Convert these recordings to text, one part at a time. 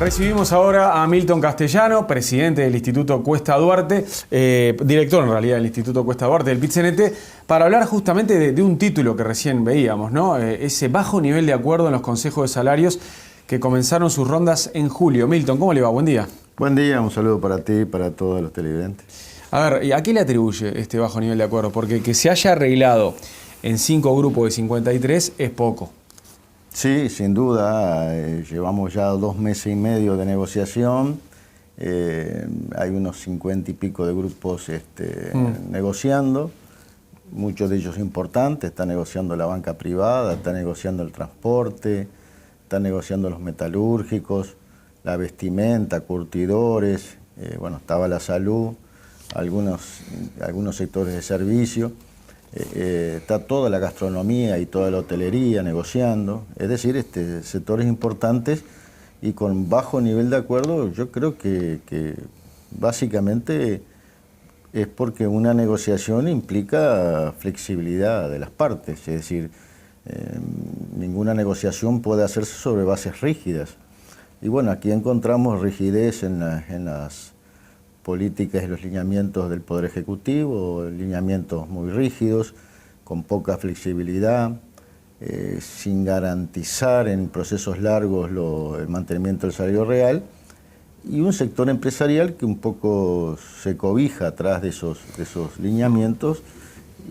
Recibimos ahora a Milton Castellano, presidente del Instituto Cuesta Duarte, director en realidad del Instituto Cuesta Duarte del PIT-CNT, para hablar justamente de un título que recién veíamos, ¿no? Ese bajo nivel de acuerdo en los consejos de salarios que comenzaron sus rondas en julio. Milton, ¿cómo le va? Buen día. Buen día, un saludo para ti y para todos los televidentes. A ver, ¿y a qué le atribuye este bajo nivel de acuerdo? Porque que se haya arreglado en 5 grupos de 53 es poco. Sí, sin duda, llevamos ya 2 meses y medio de negociación, hay unos 50 y pico de grupos negociando, muchos de ellos importantes, está negociando la banca privada, está negociando el transporte, está negociando los metalúrgicos, la vestimenta, curtidores, bueno, estaba la salud, algunos sectores de servicio. Está toda la gastronomía y toda la hotelería negociando, es decir, sectores importantes y con bajo nivel de acuerdo. Yo creo que básicamente es porque una negociación implica flexibilidad de las partes, es decir, ninguna negociación puede hacerse sobre bases rígidas. Y bueno, aquí encontramos rigidez en las políticas y los lineamientos del Poder Ejecutivo, lineamientos muy rígidos, con poca flexibilidad, sin garantizar en procesos largos el mantenimiento del salario real, y un sector empresarial que un poco se cobija atrás de esos lineamientos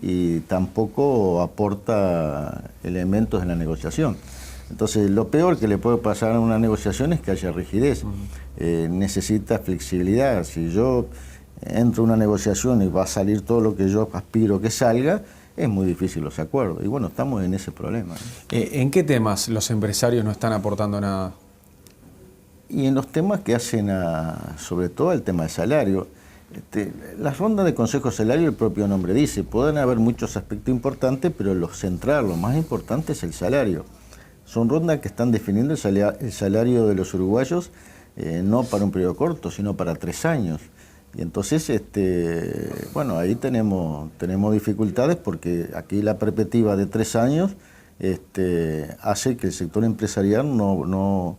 y tampoco aporta elementos en la negociación. Entonces, lo peor que le puede pasar a una negociación es que haya rigidez. Necesita flexibilidad. Si yo entro a una negociación y va a salir todo lo que yo aspiro que salga, es muy difícil los acuerdos. Y bueno, estamos en ese problema, ¿no? ¿En qué temas los empresarios no están aportando nada? Y en los temas que hacen sobre todo el tema de salario. Las rondas de consejo de salario, el propio nombre dice, pueden haber muchos aspectos importantes, pero lo central, lo más importante es el salario. Son rondas que están definiendo el salario de los uruguayos, no para un periodo corto, sino para 3 años. Y entonces, bueno, ahí tenemos dificultades porque aquí la perspectiva de 3 años hace que el sector empresarial no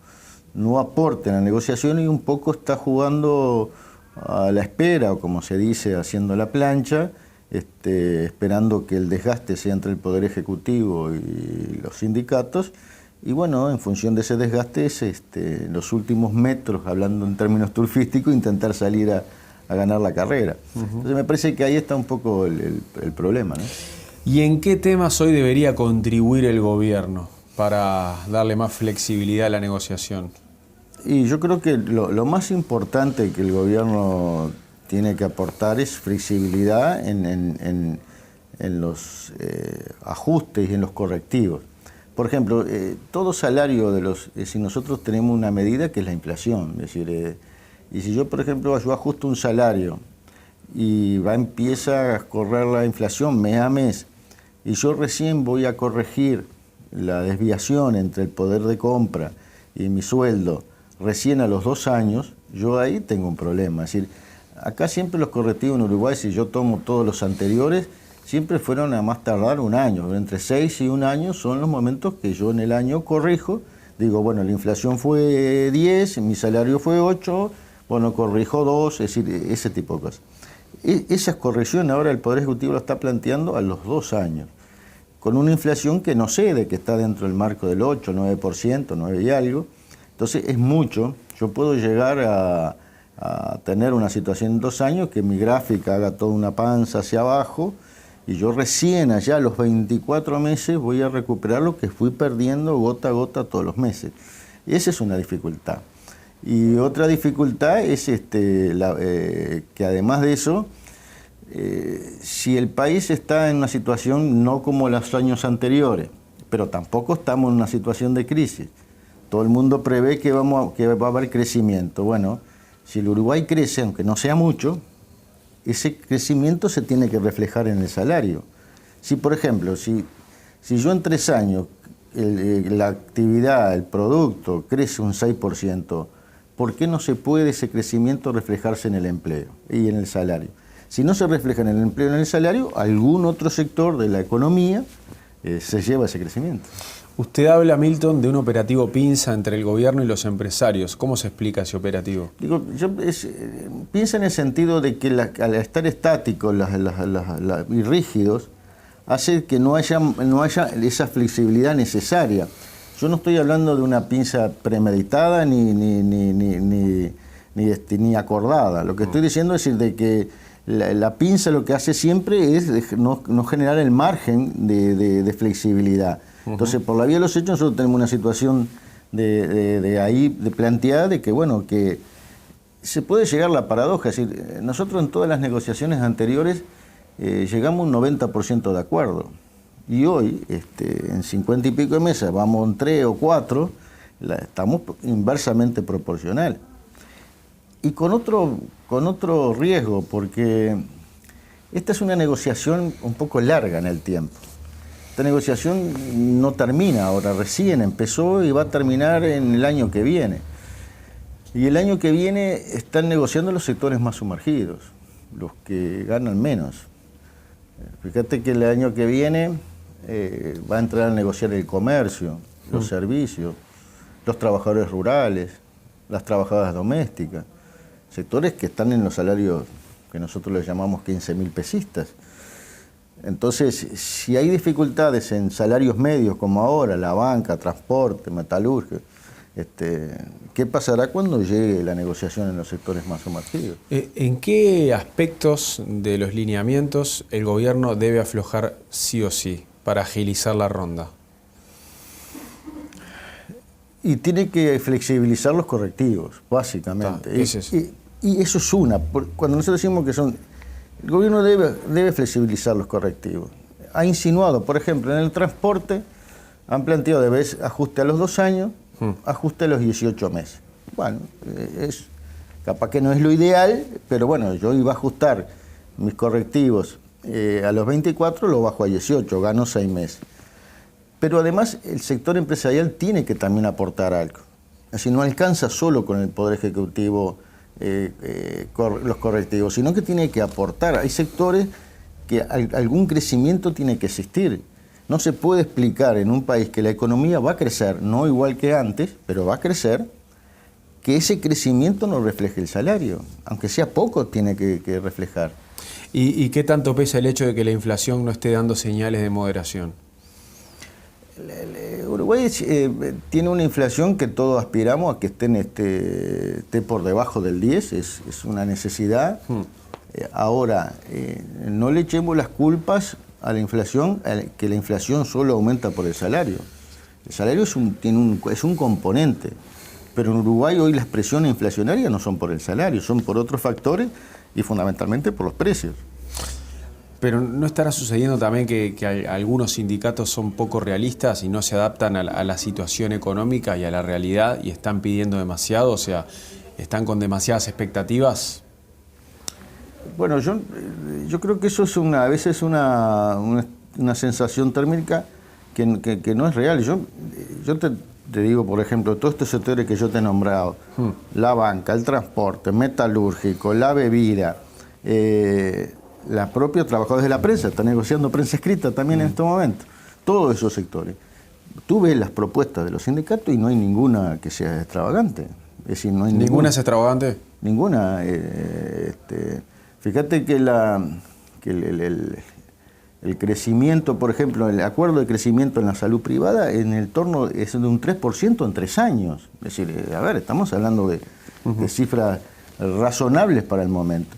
aporte en la negociación y un poco está jugando a la espera, o como se dice, haciendo la plancha, esperando que el desgaste sea entre el Poder Ejecutivo y los sindicatos. Y bueno, en función de ese desgaste es los últimos metros, hablando en términos turfísticos, intentar salir a ganar la carrera. Entonces me parece que ahí está un poco el problema, ¿no? ¿Y en qué temas hoy debería contribuir el gobierno para darle más flexibilidad a la negociación? Y yo creo que lo más importante que el gobierno tiene que aportar es flexibilidad en los ajustes y en los correctivos. Por ejemplo, todo salario si nosotros tenemos una medida que es la inflación, es decir, y si yo, por ejemplo, yo ajusto un salario y empieza a correr la inflación mes a mes, y yo recién voy a corregir la desviación entre el poder de compra y mi sueldo recién a los 2 años, yo ahí tengo un problema. Es decir, acá siempre los correctivos en Uruguay, si yo tomo todos los anteriores, siempre fueron a más tardar 1 año. Entre 6 y 1 año son los momentos que yo en el año corrijo. Digo, bueno, la inflación fue 10, mi salario fue 8, bueno, corrijo 2, es decir, ese tipo de cosas. Esas correcciones ahora el Poder Ejecutivo lo está planteando a los 2 años, con una inflación que no cede, que está dentro del marco del 8, 9%, 9 y algo. Entonces es mucho. Yo puedo llegar a tener una situación en 2 años que mi gráfica haga toda una panza hacia abajo, y yo recién allá a los 24 meses voy a recuperar lo que fui perdiendo gota a gota todos los meses. Y esa es una dificultad. Y otra dificultad es que además de eso, si el país está en una situación no como los años anteriores, pero tampoco estamos en una situación de crisis, todo el mundo prevé que va a haber crecimiento. Bueno, si el Uruguay crece, aunque no sea mucho, ese crecimiento se tiene que reflejar en el salario. Si, por ejemplo, si yo en 3 años la actividad, el producto crece un 6%, ¿por qué no se puede ese crecimiento reflejarse en el empleo y en el salario? Si no se refleja en el empleo y en el salario, algún otro sector de la economía se lleva ese crecimiento. Usted habla, Milton, de un operativo pinza entre el gobierno y los empresarios. ¿Cómo se explica ese operativo? Digo, piensa en el sentido de que al estar estáticos y rígidos, hace que no haya esa flexibilidad necesaria. Yo no estoy hablando de una pinza premeditada ni acordada. Lo que estoy diciendo es de que la pinza lo que hace siempre es no generar el margen de flexibilidad. Entonces, por la vía de los hechos, nosotros tenemos una situación de planteada de que, bueno, que se puede llegar a la paradoja. Es decir, nosotros en todas las negociaciones anteriores llegamos a un 90% de acuerdo. Y hoy, en 50 y pico de mesas, vamos en 3 o 4, estamos inversamente proporcional. Y con otro riesgo, porque esta es una negociación un poco larga en el tiempo. Esta negociación no termina ahora, recién empezó y va a terminar en el año que viene. Y el año que viene están negociando los sectores más sumergidos, los que ganan menos. Fíjate que el año que viene va a entrar a negociar el comercio, los servicios, los trabajadores rurales, las trabajadoras domésticas, sectores que están en los salarios que nosotros les llamamos 15.000 pesistas. Entonces, si hay dificultades en salarios medios como ahora, la banca, transporte, metalurgia, ¿qué pasará cuando llegue la negociación en los sectores más sumergidos? ¿En qué aspectos de los lineamientos el gobierno debe aflojar sí o sí para agilizar la ronda? Y tiene que flexibilizar los correctivos, básicamente. Y eso es una. Cuando nosotros decimos que son... El gobierno debe flexibilizar los correctivos. Ha insinuado, por ejemplo, en el transporte, han planteado de vez ajuste a los 2 años, ajuste a los 18 meses. Bueno, capaz que no es lo ideal, pero bueno, yo iba a ajustar mis correctivos a los 24, lo bajo a 18, gano 6 meses. Pero además el sector empresarial tiene que también aportar algo. Es decir, no alcanza solo con el Poder Ejecutivo los correctivos, sino que tiene que aportar. Hay sectores que algún crecimiento tiene que existir. No se puede explicar en un país que la economía va a crecer, no igual que antes, pero va a crecer, que ese crecimiento no refleje el salario. Aunque sea poco, tiene que reflejar. ¿Y qué tanto pesa el hecho de que la inflación no esté dando señales de moderación? Uruguay tiene una inflación que todos aspiramos a que esté por debajo del 10, es una necesidad. Ahora, no le echemos las culpas a la inflación, que la inflación solo aumenta por el salario. El salario es un componente, pero en Uruguay hoy las presiones inflacionarias no son por el salario, son por otros factores y fundamentalmente por los precios. Pero ¿no estará sucediendo también que algunos sindicatos son poco realistas y no se adaptan a la situación económica y a la realidad y están pidiendo demasiado? O sea, ¿están con demasiadas expectativas? Bueno, yo creo que eso es a veces una sensación térmica que no es real. Yo te digo, por ejemplo, todos estos sectores que yo te he nombrado, la banca, el transporte, metalúrgico, la bebida, los propios trabajadores de la prensa, están negociando prensa escrita también en este momento, todos esos sectores. Tú ves las propuestas de los sindicatos y no hay ninguna que sea extravagante. Es decir, no hay ¿Ninguna es extravagante? Ninguna. Fíjate que el crecimiento, por ejemplo, el acuerdo de crecimiento en la salud privada en el torno es de un 3% en 3 años. Es decir, estamos hablando de cifras razonables para el momento.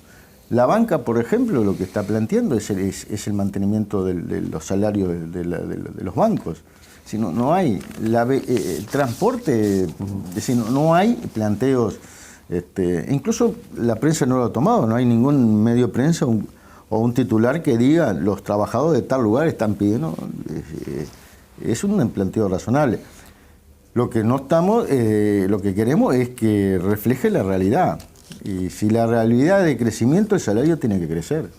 La banca, por ejemplo, lo que está planteando es el mantenimiento de los salarios de los bancos. Si no hay el transporte, es decir, no hay planteos. Incluso la prensa no lo ha tomado, no hay ningún medio de prensa o un titular que diga los trabajadores de tal lugar están pidiendo. Es un planteo razonable. Lo que lo que queremos es que refleje la realidad. Y si la realidad es de crecimiento, el salario tiene que crecer.